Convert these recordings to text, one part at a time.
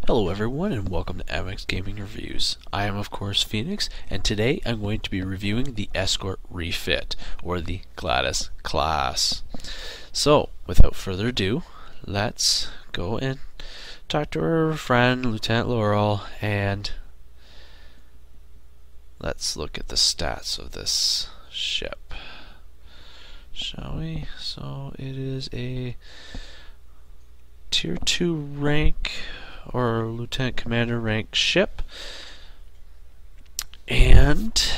Hello everyone and welcome to MX Gaming Reviews. I am of course Phoenix, and today I'm going to be reviewing the Escort Refit, or the Gladius class. So, without further ado, let's go and talk to our friend Lieutenant Laurel, and let's look at the stats of this ship. Shall we? So it is a tier 2 rank or lieutenant commander rank ship, and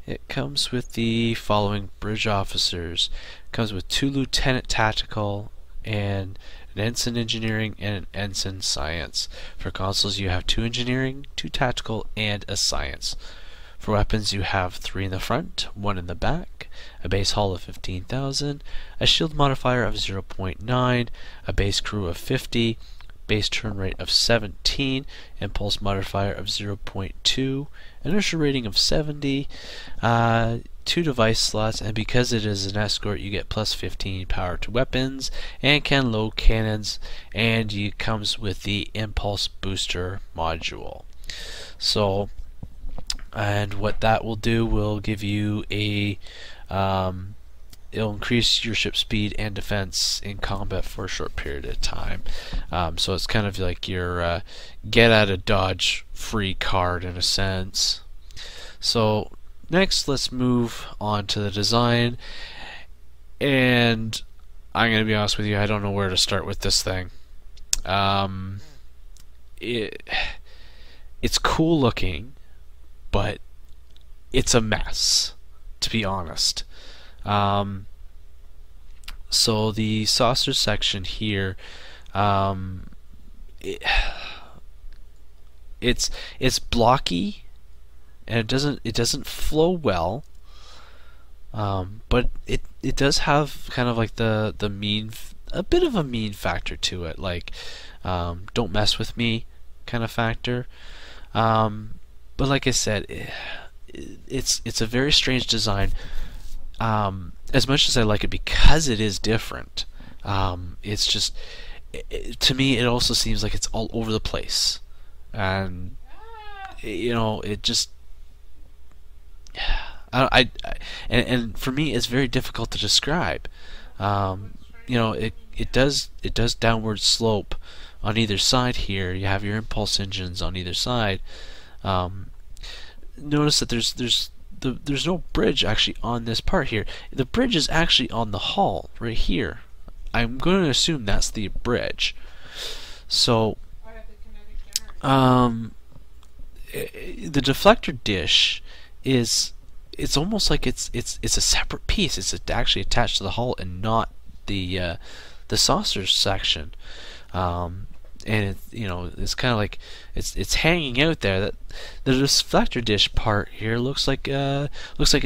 it comes with the following bridge officers. It comes with 2 lieutenant tactical and an ensign engineering and an ensign science. For consoles you have 2 engineering, 2 tactical, and a science. For weapons you have 3 in the front, 1 in the back, a base hull of 15,000, a shield modifier of 0.9, a base crew of 50, base turn rate of 17, impulse modifier of 0.2, inertia rating of 70, 2 device slots, and because it is an escort you get plus 15 power to weapons and can load cannons, and it comes with the impulse booster module. So, and what that will do will give you a it'll increase your ship speed and defense in combat for a short period of time. So it's kind of like your get out of dodge free card in a sense. So next let's move on to the design, and I'm going to be honest with you, I don't know where to start with this thing. It's cool looking, but it's a mess, to be honest. So the saucer section here, it's blocky, and it doesn't flow well. But it does have kind of like a bit of a mean factor to it, like don't mess with me kind of factor. But like I said, it's a very strange design. As much as I like it because it is different, it's just, to me it also seems like it's all over the place, and you know, it just and for me it's very difficult to describe. You know, it does downward slope on either side here. You have your impulse engines on either side. Notice that there's no bridge actually on this part here. The bridge is actually on the hull right here. I'm going to assume that's the bridge. So the deflector dish it's almost like it's a separate piece. It's actually attached to the hull and not the saucer section. And you know, it's kind of like it's hanging out there. That the deflector dish part here looks like it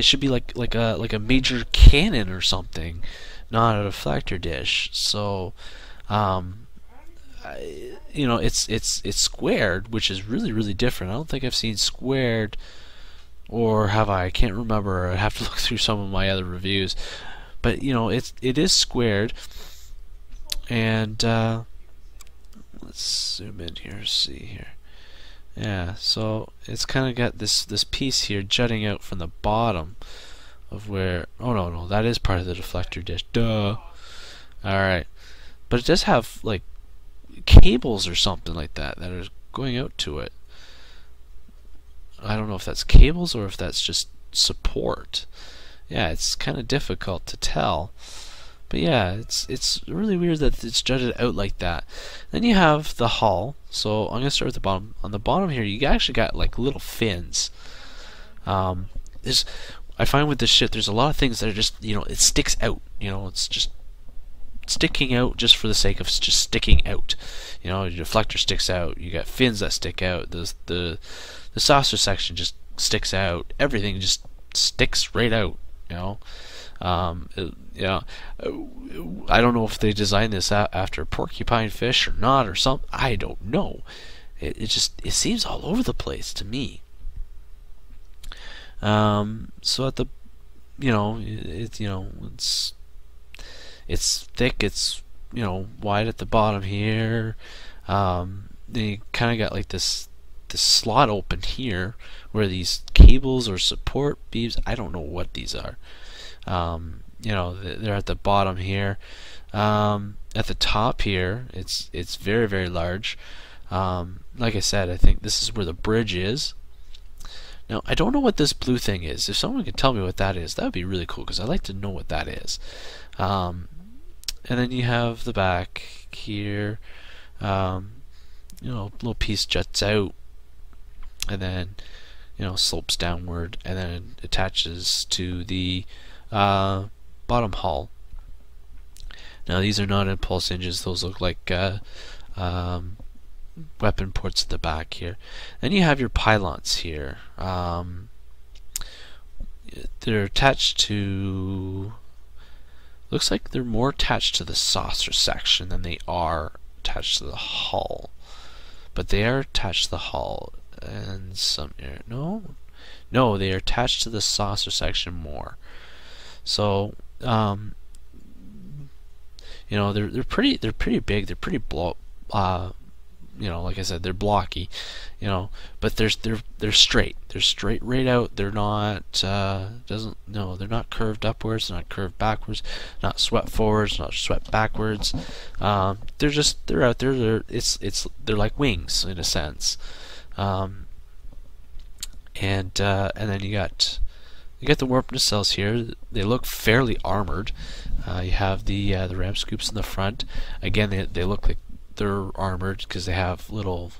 should be like a major cannon or something, not a deflector dish. So you know, it's squared, which is really different. I don't think I've seen squared, or have I? I can't remember. I have to look through some of my other reviews. But you know, it is squared, and let's zoom in here, see here. Yeah, so it's kind of got this piece here jutting out from the bottom of where, oh no, that is part of the deflector dish. Duh. Alright. But it does have like cables or something like that are going out to it. I don't know if that's cables or if that's just support. Yeah, it's kind of difficult to tell. But yeah, it's really weird that it's jutted out like that. Then you have the hull. So I'm gonna start with the bottom. On the bottom here, you actually got like little fins. I find with this ship, there's a lot of things that are just, you know, it sticks out. You know, it's just sticking out just for the sake of just sticking out. You know, your deflector sticks out. You got fins that stick out. The saucer section just sticks out. Everything just sticks right out. You know. Yeah, I don't know if they designed this after porcupine fish or not, or something. I don't know. It seems all over the place to me. So at the, you know, it's thick. It's, you know, wide at the bottom here. they kind of got like this slot open here where these cables or support beams, I don't know what these are. You know, they're at the bottom here. At the top here, it's very, very large. Like I said, I think this is where the bridge is. Now, I don't know what this blue thing is. If someone could tell me what that is, that would be really cool, because I'd like to know what that is. And then you have the back here. You know, a little piece juts out, and then, you know, slopes downward, and then attaches to the bottom hull. Now, these are not impulse hinges. Those look like weapon ports at the back here. Then you have your pylons here. They're attached to, looks like they're more attached to the saucer section than they are attached to the hull. But they are attached to the hull, and some no, they are attached to the saucer section more. So you know, they're pretty big. They're pretty you know, like I said, they're blocky, you know, but they're straight. They're straight right out. They're not they're not curved upwards, they're not curved backwards, not swept forwards, not swept backwards. They're out there. They're like wings in a sense. And then you got the warp nacelles here. They look fairly armored. You have the ram scoops in the front. Again, they look like they're armored because they have little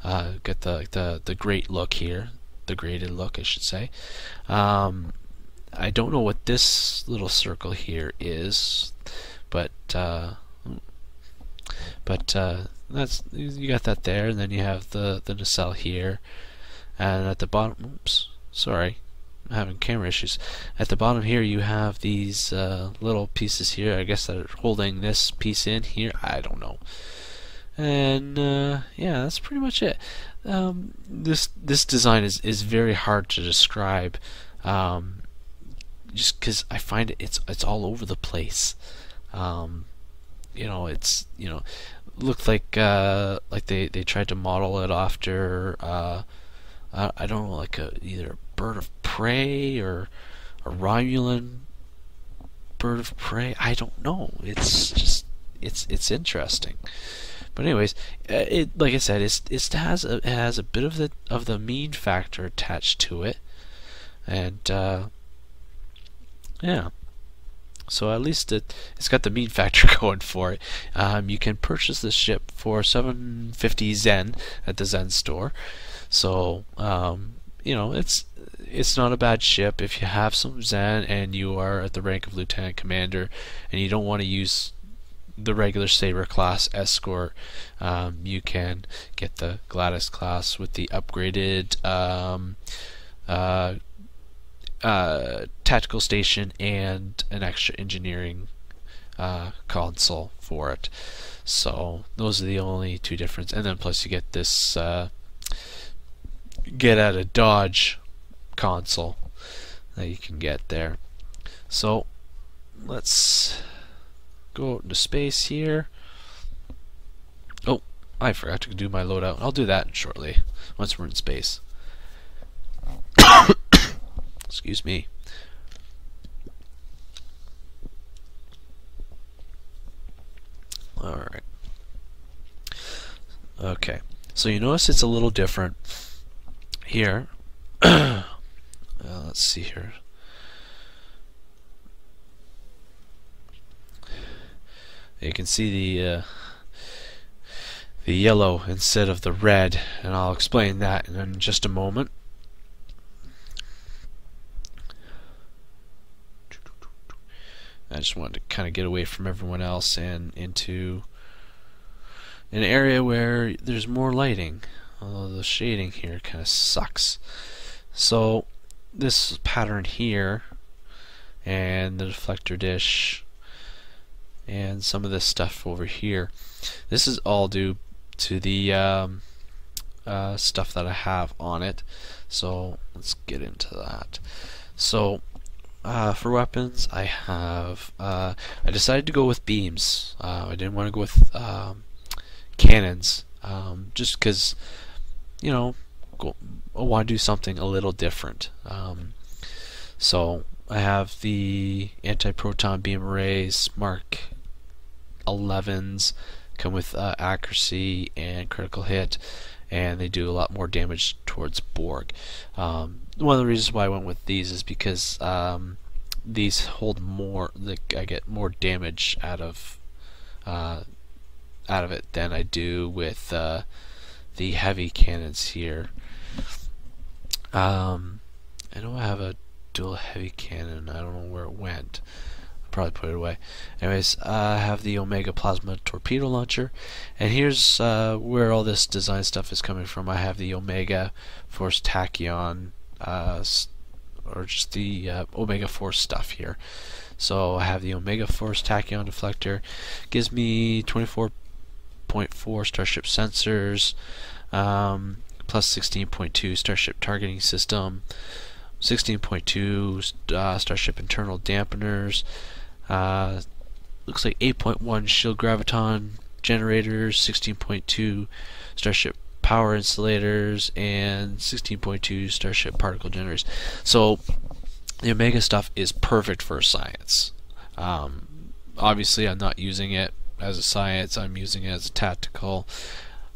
got the grate look here, the grated look, I should say. I don't know what this little circle here is, but that's, you got that there, and then you have the nacelle here, and at the bottom, oops, sorry, I'm having camera issues. At the bottom here you have these little pieces here, I guess that are holding this piece in here, I don't know. And yeah, that's pretty much it. This design is very hard to describe, just because I find it's all over the place. You know, it's, you know, looked like they tried to model it after I don't know, like either a bird of prey or a Romulan bird of prey. I don't know. It's just it's interesting. But anyways, like I said, it has a bit of the mean factor attached to it, and yeah. So at least it's got the mean factor going for it. You can purchase this ship for 750 Zen at the Zen store. So you know, it's not a bad ship if you have some Zen and you are at the rank of Lieutenant Commander and you don't want to use the regular Saber class escort. You can get the Gladius class with the upgraded tactical station and an extra engineering console for it. So those are the only two differences, and then plus you get this get out of dodge console that you can get there. So let's go out into space here. Oh, I forgot to do my loadout. I'll do that shortly once we're in space. Excuse me. Alright. Okay. So you notice it's a little different here. Let's see here. You can see the yellow instead of the red, and I'll explain that in just a moment. I just wanted to kind of get away from everyone else and into an area where there's more lighting, although the shading here kind of sucks. So this pattern here and the deflector dish and some of this stuff over here, this is all due to the stuff that I have on it. So let's get into that. So for weapons, I have I decided to go with beams. I didn't want to go with cannons. just because, you know, I want to do something a little different. So I have the Antiproton beam arrays Mark 11s, come with accuracy and critical hit, and they do a lot more damage towards Borg. One of the reasons why I went with these is because these hold more. I get more damage out of it than I do with the heavy cannons here. I know I have a dual heavy cannon. I don't know where it went. I'll probably put it away. Anyways, I have the Omega Plasma Torpedo Launcher, and here's where all this design stuff is coming from. I have the Omega Force Tachyon, or just the Omega Force stuff here. So I have the Omega Force Tachyon Deflector. Gives me 24.4 Starship sensors, plus 16.2 Starship targeting system, 16.2 Starship internal dampeners, looks like 8.1 shield graviton generators, 16.2 Starship power insulators, and 16.2 Starship particle generators. So the Omega stuff is perfect for science. Obviously I'm not using it as a science, I'm using it as a tactical.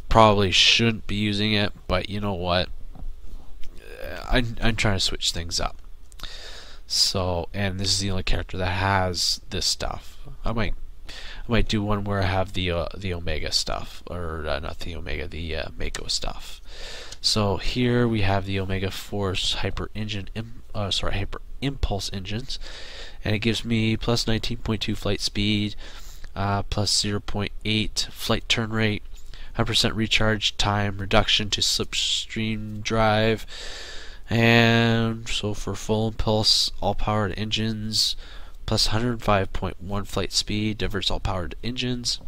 Probably shouldn't be using it, but you know what, I'm trying to switch things up. So, and this is the only character that has this stuff. I might do one where I have the Omega stuff, or not the Omega, the Mako stuff. So here we have the Omega Force Hyper Impulse engines, and it gives me plus 19.2 flight speed, plus 0.8 flight turn rate, 100% recharge time reduction to slipstream drive, and so for full impulse all powered engines, plus 105.1 flight speed, diverts all powered engines.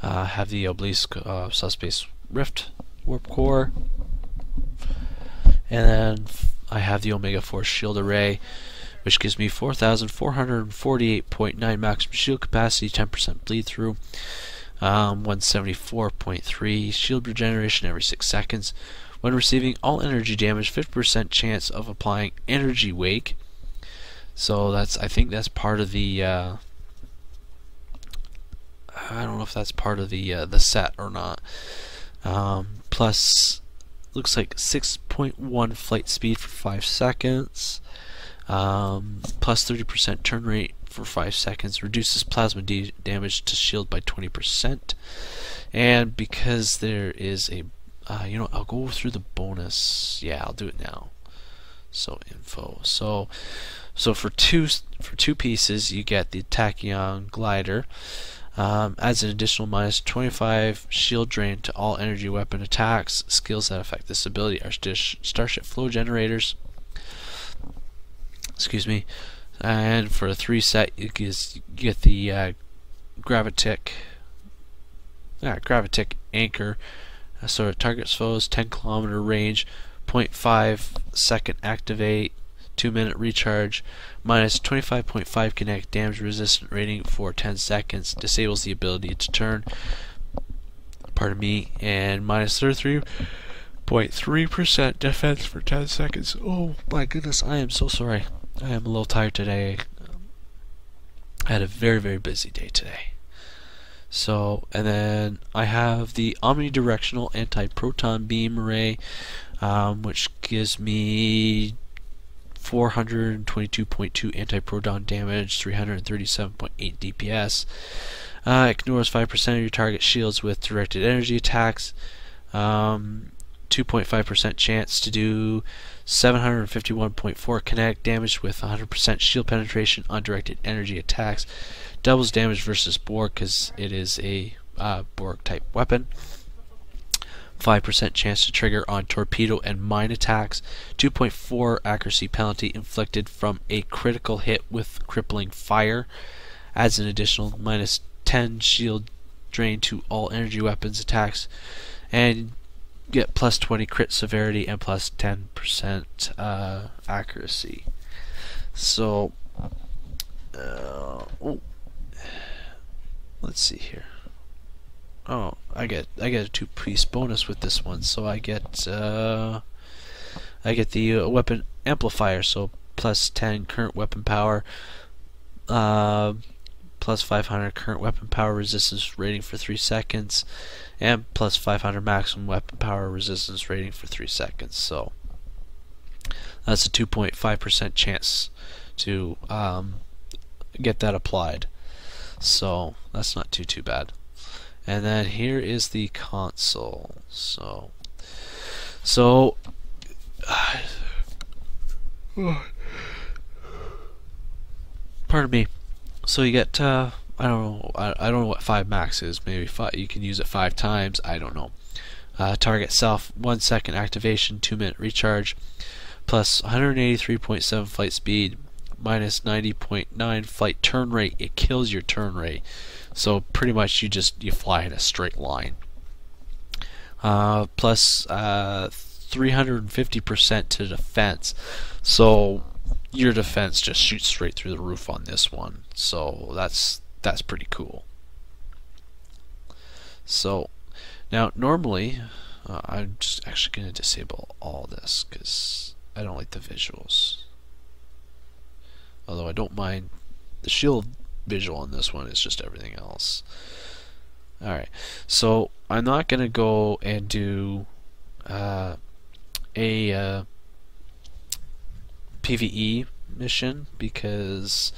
Have the Obelisk subspace rift warp core, and then I have the Omega Force shield array, which gives me 4,448.9 maximum shield capacity, 10% bleed through, 174.3 shield regeneration every 6 seconds. When receiving all energy damage, 50% chance of applying energy wake. So I think that's part of the I don't know if that's part of the set or not. Plus looks like 6.1 flight speed for 5 seconds. Plus 30% turn rate for 5 seconds, reduces plasma damage to shield by 20%. And because there is a you know, I'll go through the bonus. Yeah, I'll do it now. So info. So for two pieces, you get the Tachyon glider. Adds an additional minus 25 shield drain to all energy weapon attacks. Skills that affect this ability are Starship flow generators. Excuse me. And for a 3 set, you get the Gravitic anchor. So it targets foes 10-kilometer range, 0.5 second activate, 2-minute recharge, minus 25.5 kinetic damage resistant rating for 10 seconds, disables the ability to turn, pardon me, and minus 33.3% defense for 10 seconds. Oh my goodness, I am so sorry. I am a little tired today. I had a very, very busy day today. So, and then I have the Omnidirectional Antiproton beam array, which gives me 422.2 antiproton damage, 337.8 DPS. Ignores 5% of your target shields with directed energy attacks. 2.5% chance to do 751.4 kinetic damage with 100% shield penetration on directed energy attacks. Doubles damage versus Borg because it is a Borg type weapon. 5% chance to trigger on torpedo and mine attacks. 2.4 accuracy penalty inflicted from a critical hit with crippling fire. Adds an additional minus 10 shield drain to all energy weapons attacks. And get plus 20 crit severity and plus 10% accuracy. So, let's see here. Oh, I get a 2-piece bonus with this one, so I get the weapon amplifier, so plus 10 current weapon power, plus 500 current weapon power resistance rating for 3 seconds, and plus 500 maximum weapon power resistance rating for 3 seconds. So that's a 2.5% chance to get that applied. So that's not too bad. And then here is the console. So pardon me. So you get I don't know what 5 max is. Maybe 5, you can use it 5 times. I don't know. Target self 1 second activation, 2-minute recharge, plus 183.7 flight speed, minus 90.9 flight turn rate. It kills your turn rate. So pretty much you fly in a straight line. Plus 350% to defense. So your defense just shoots straight through the roof on this one. So that's pretty cool. So now normally I'm just actually going to disable all this because I don't like the visuals. Although I don't mind the shield visual on this one, it's just everything else. Alright, so I'm not going to go and do a PvE mission because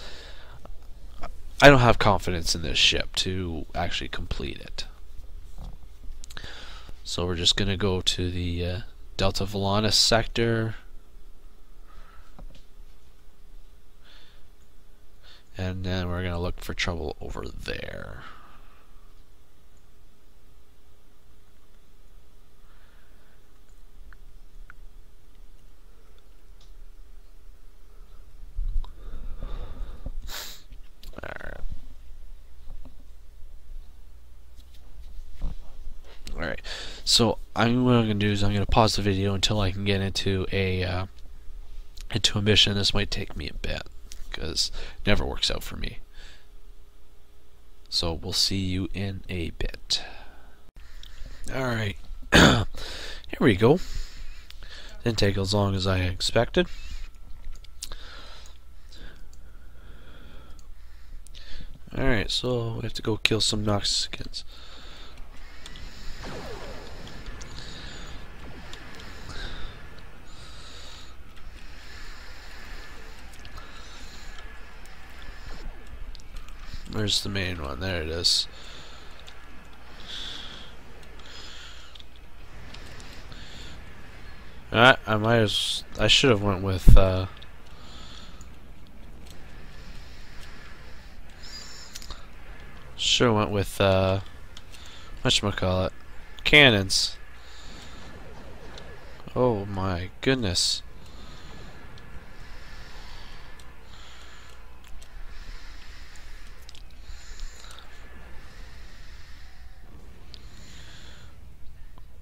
I don't have confidence in this ship to actually complete it. So we're just going to go to the Delta Volantis sector. And then we're going to look for trouble over there. Alright. So what I'm going to do is I'm going to pause the video until I can get into a mission. This might take me a bit, because it never works out for me. So we'll see you in a bit. Alright, here we go. Didn't take as long as I expected. Alright, so we have to go kill some Noxicans. Where's the main one? There it is. I should have went with whatchamacallit, cannons. Oh my goodness.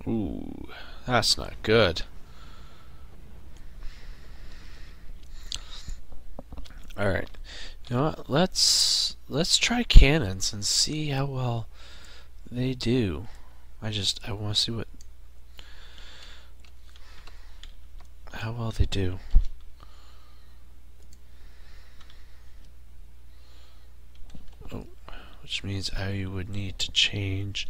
Ooh, that's not good. Alright. You know what? Let's try cannons and see how well they do. I want to see how well they do. Oh, which means I would need to change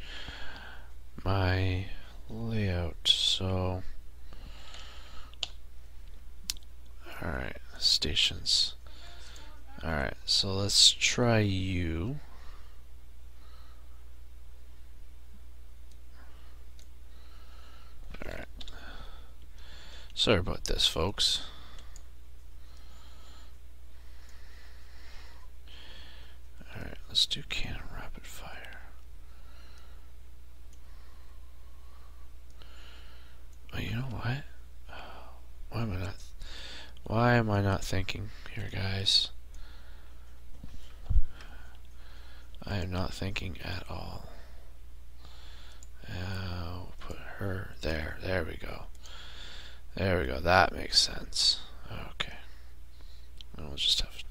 my layout. So alright, stations. Alright, so let's try you. Alright. Sorry about this, folks. Alright, let's do cannon rapid fire. Oh, you know what? Why am I not thinking here, guys? I am not thinking at all. We'll put her there. There we go. There we go. That makes sense. Okay. We'll just have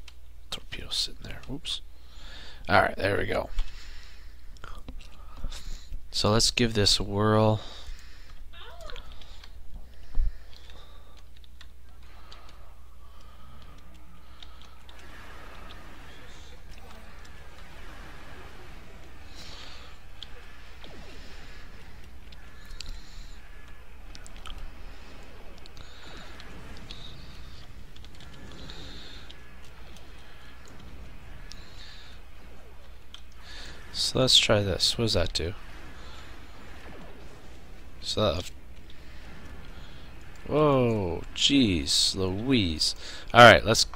torpedoes sitting there. Oops. Alright, there we go. So let's give this a whirl. So let's try this. What does that do? So that, whoa, jeez, Louise. Alright, let's.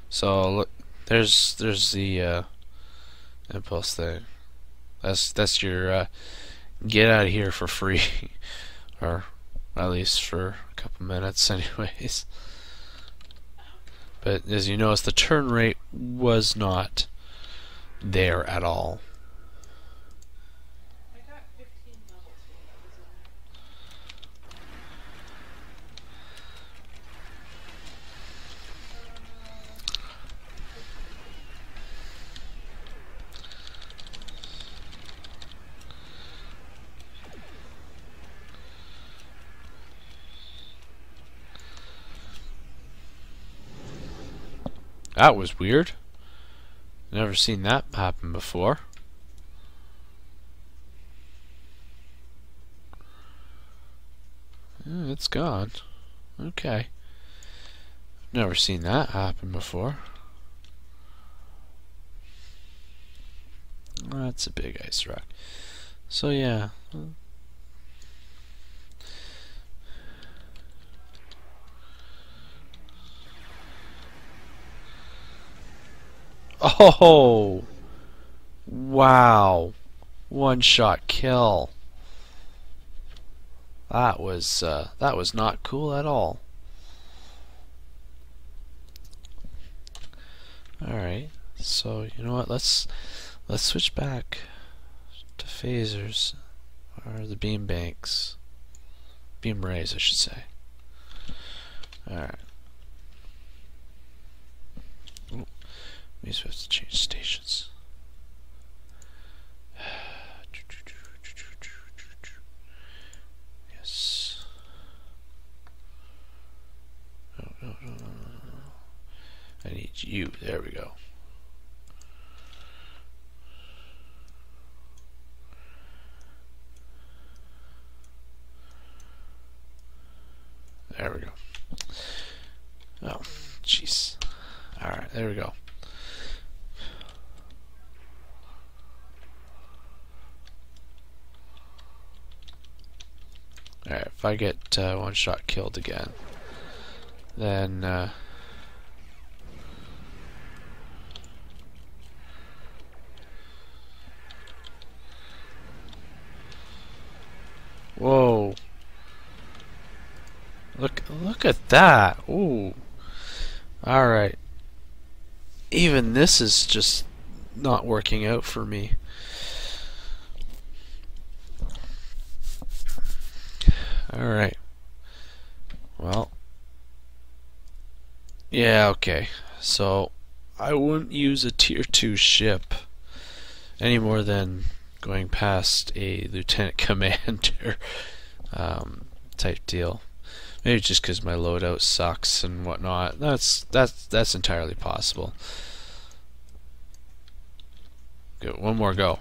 So look, there's the impulse thing. That's your get out of here for free, or at least for a couple minutes, anyways. But as you notice, the turn rate was not there at all. I got 15 levels That was weird. Never seen that happen before. It's gone. Okay. Never seen that happen before. That's a big ice rock. So yeah. Oh! Wow. One shot kill. That was not cool at all. Alright, so you know what, let's switch back to phasers, or the beam banks. Beam rays, I should say. Alright. We just have to change stations. Yes. No. I need you. There we go. There we go. Oh, jeez. Alright, there we go. Alright, if I get one shot killed again, then whoa. Look at that. Ooh. Alright. Even this is just not working out for me. Alright. Well. Yeah, okay. So, I wouldn't use a tier 2 ship any more than going past a lieutenant commander type deal. Maybe just because my loadout sucks and whatnot. That's entirely possible. Good, one more go.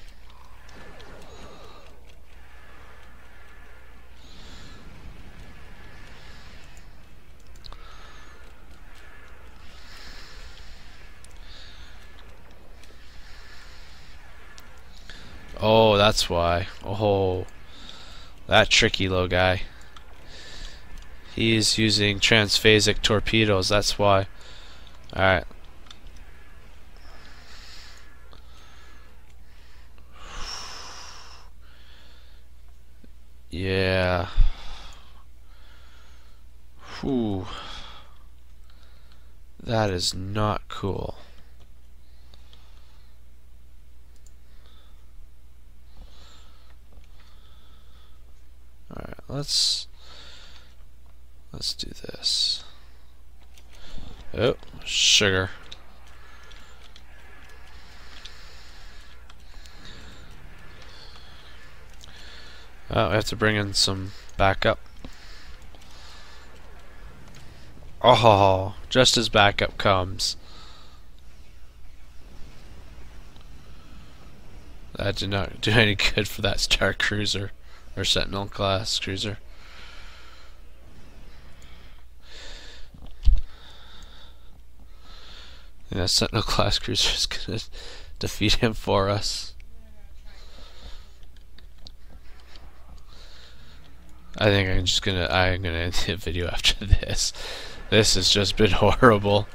Oh, that's why. Oh, that tricky little guy. He's using transphasic torpedoes, that's why. Alright. Yeah. Whew. That is not cool. Alright, let's do this. Oh, sugar. I have to bring in some backup. Oh, just as backup comes. That did not do any good for that Star Cruiser, or Sentinel class cruiser. Yeah, Sentinel class cruiser is gonna defeat him for us. I think I'm gonna end the video after this. This has just been horrible.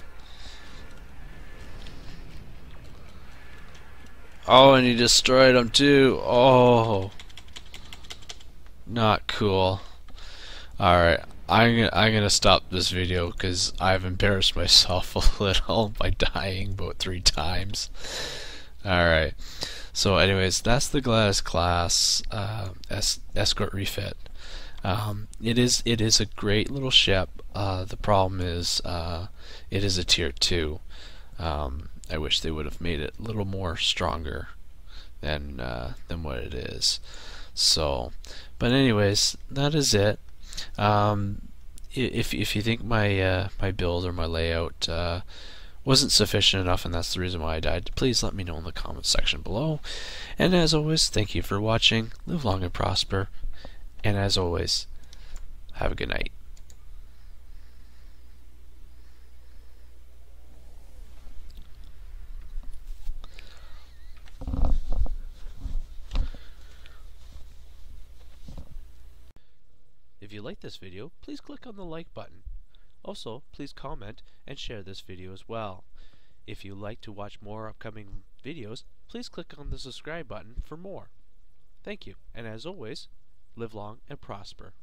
Oh, and he destroyed him too. Oh, not cool. Alright, I'm gonna stop this video because I've embarrassed myself a little by dying about 3 times. Alright, so anyways, that's the Gladius class Escort Refit. It is a great little ship. The problem is it is a tier 2. I wish they would have made it a little more stronger than what it is. So, but anyways, that is it. If you think my my build or my layout wasn't sufficient enough and that's the reason why I died, please let me know in the comments section below. And as always, thank you for watching. Live long and prosper. And as always, have a good night. If you like this video, please click on the like button. Also, please comment and share this video as well. If you'd like to watch more upcoming videos, please click on the subscribe button for more. Thank you, and as always, live long and prosper.